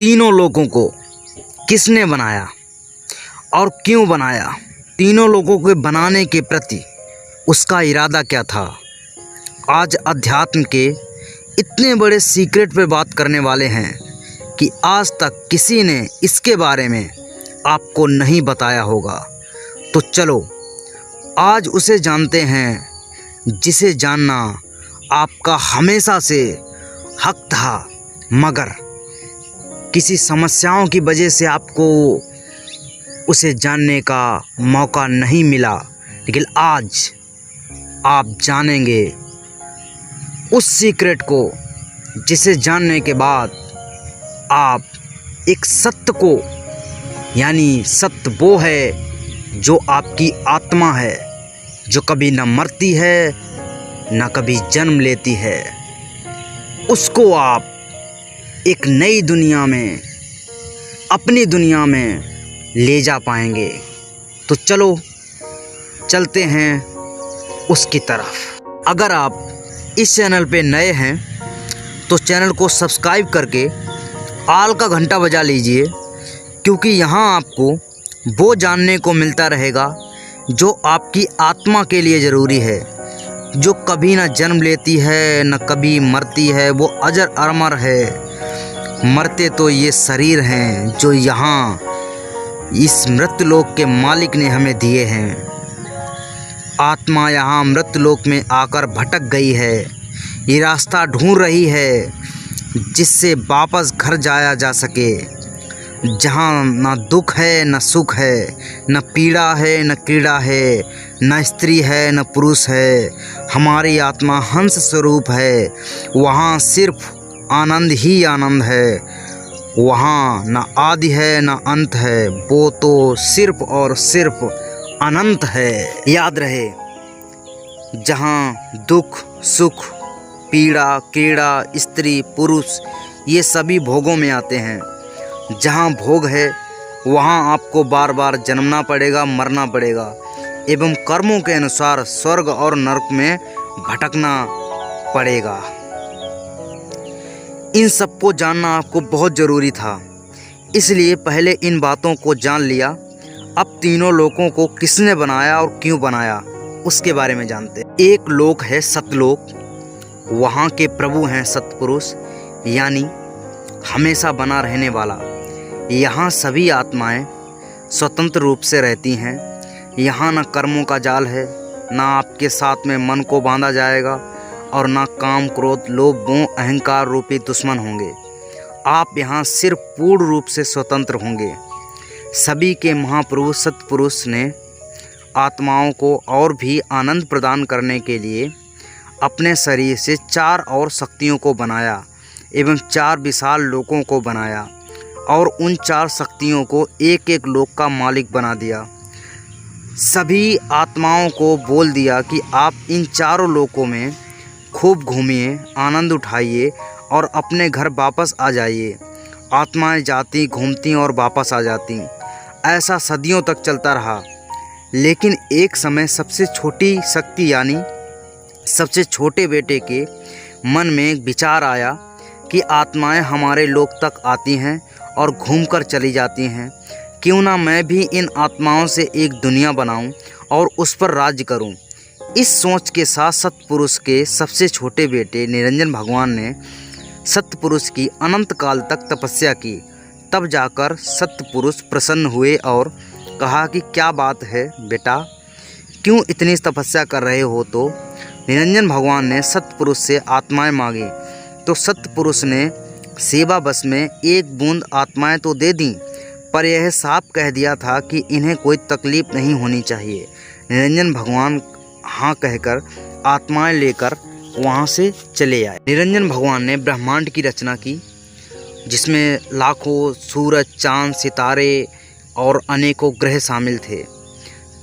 तीनों लोगों को किसने बनाया और क्यों बनाया? तीनों लोगों को बनाने के प्रति उसका इरादा क्या था? आज अध्यात्म के इतने बड़े सीक्रेट पे बात करने वाले हैं कि आज तक किसी ने इसके बारे में आपको नहीं बताया होगा। तो चलो आज उसे जानते हैं जिसे जानना आपका हमेशा से हक था, मगर किसी समस्याओं की वजह से आपको उसे जानने का मौका नहीं मिला। लेकिन आज आप जानेंगे उस सीक्रेट को जिसे जानने के बाद आप एक सत्य को, यानी सत्य वो है जो आपकी आत्मा है, जो कभी न मरती है न कभी जन्म लेती है, उसको आप एक नई दुनिया में, अपनी दुनिया में ले जा पाएंगे। तो चलो चलते हैं उसकी तरफ। अगर आप इस चैनल पे नए हैं तो चैनल को सब्सक्राइब करके आल का घंटा बजा लीजिए, क्योंकि यहाँ आपको वो जानने को मिलता रहेगा जो आपकी आत्मा के लिए ज़रूरी है, जो कभी ना जन्म लेती है न कभी मरती है, वो अजर अमर है। मरते तो ये शरीर हैं जो यहाँ इस मृत्यलोक के मालिक ने हमें दिए हैं। आत्मा यहाँ मृत्यलोक में आकर भटक गई है, ये रास्ता ढूंढ रही है जिससे वापस घर जाया जा सके, जहाँ ना दुख है न सुख है, न पीड़ा है न क्रीड़ा है, न स्त्री है न पुरुष है। हमारी आत्मा हंस स्वरूप है, वहाँ सिर्फ आनंद ही आनंद है, वहाँ न आदि है न अंत है, वो तो सिर्फ और सिर्फ अनंत है। याद रहे, जहाँ दुख सुख पीड़ा क्रीड़ा स्त्री पुरुष ये सभी भोगों में आते हैं, जहाँ भोग है वहाँ आपको बार बार जन्मना पड़ेगा, मरना पड़ेगा एवं कर्मों के अनुसार स्वर्ग और नरक में भटकना पड़ेगा। इन सबको जानना आपको बहुत ज़रूरी था, इसलिए पहले इन बातों को जान लिया। अब तीनों लोकों को किसने बनाया और क्यों बनाया उसके बारे में जानते हैं। एक लोक है सतलोक, वहाँ के प्रभु हैं सतपुरुष, यानी हमेशा बना रहने वाला। यहाँ सभी आत्माएं स्वतंत्र रूप से रहती हैं। यहाँ न कर्मों का जाल है, ना आपके साथ में मन को बांधा जाएगा, और ना काम क्रोध लोभ मोह अहंकार रूपी दुश्मन होंगे। आप यहाँ सिर्फ पूर्ण रूप से स्वतंत्र होंगे। सभी के महाप्रभु सतपुरुष ने आत्माओं को और भी आनंद प्रदान करने के लिए अपने शरीर से 4 और शक्तियों को बनाया एवं 4 विशाल लोकों को बनाया, और उन 4 शक्तियों को एक एक लोक का मालिक बना दिया। सभी आत्माओं को बोल दिया कि आप इन चारों लोकों में खूब घूमिए, आनंद उठाइए और अपने घर वापस आ जाइए। आत्माएं जाती घूमती और वापस आ जाती। ऐसा सदियों तक चलता रहा। लेकिन एक समय सबसे छोटी शक्ति यानी सबसे छोटे बेटे के मन में एक विचार आया कि आत्माएं हमारे लोक तक आती हैं और घूमकर चली जाती हैं, क्यों ना मैं भी इन आत्माओं से एक दुनिया बनाऊं और उस पर राज्य करूं। इस सोच के साथ सतपुरुष के सबसे छोटे बेटे निरंजन भगवान ने सतपुरुष की अनंत काल तक तपस्या की। तब जाकर सतपुरुष प्रसन्न हुए और कहा कि क्या बात है बेटा, क्यों इतनी तपस्या कर रहे हो? तो निरंजन भगवान ने सतपुरुष से आत्माएं मांगी, तो सतपुरुष ने सेवा बस में एक बूंद आत्माएं तो दे दी, पर यह साफ कह दिया था कि इन्हें कोई तकलीफ नहीं होनी चाहिए। निरंजन भगवान हाँ कहकर आत्माएं लेकर वहाँ से चले आए। निरंजन भगवान ने ब्रह्मांड की रचना की, जिसमें लाखों सूरज चांद सितारे और अनेकों ग्रह शामिल थे।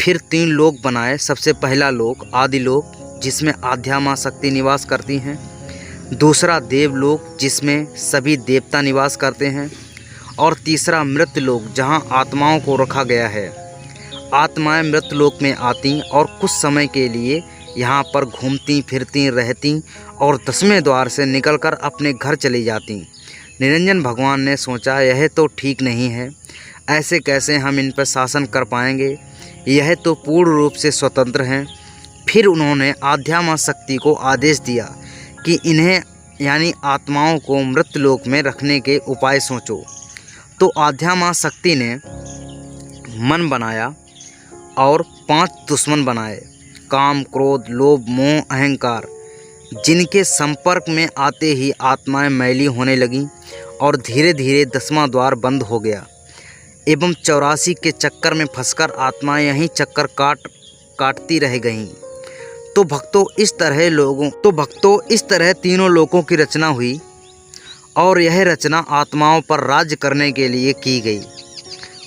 फिर 3 लोक बनाए। सबसे पहला लोक आदिलोक, जिसमें आद्या माँ शक्ति निवास करती हैं। दूसरा देवलोक, जिसमें सभी देवता निवास करते हैं। और तीसरा मृत्यलोक, जहाँ आत्माओं को रखा गया है। आत्माएं मृत्यलोक में आती और कुछ समय के लिए यहाँ पर घूमती फिरती रहती और 10वें द्वार से निकलकर अपने घर चली जाती। निरंजन भगवान ने सोचा यह तो ठीक नहीं है, ऐसे कैसे हम इन पर शासन कर पाएंगे, यह तो पूर्ण रूप से स्वतंत्र हैं। फिर उन्होंने आद्या शक्ति को आदेश दिया कि इन्हें यानी आत्माओं को मृत्यलोक में रखने के उपाय सोचो। तो आद्या शक्ति ने मन बनाया और 5 दुश्मन बनाए, काम, क्रोध, लोभ, मोह, अहंकार, जिनके संपर्क में आते ही आत्माएं मैली होने लगीं और धीरे धीरे 10वां द्वार बंद हो गया एवं 84 के चक्कर में फंसकर आत्माएं यहीं चक्कर काटती रह गईं। तो भक्तों इस तरह तीनों लोकों की रचना हुई और यह रचना आत्माओं पर राज्य करने के लिए की गई।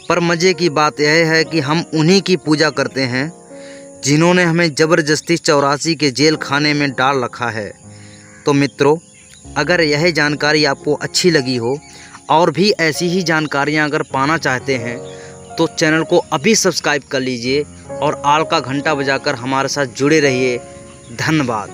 पर मज़े की बात यह है कि हम उन्हीं की पूजा करते हैं जिन्होंने हमें ज़बरदस्ती 84 के जेल खाने में डाल रखा है। तो मित्रों, अगर यह जानकारी आपको अच्छी लगी हो और भी ऐसी ही जानकारियां अगर पाना चाहते हैं तो चैनल को अभी सब्सक्राइब कर लीजिए और आल का घंटा बजाकर हमारे साथ जुड़े रहिए। धन्यवाद।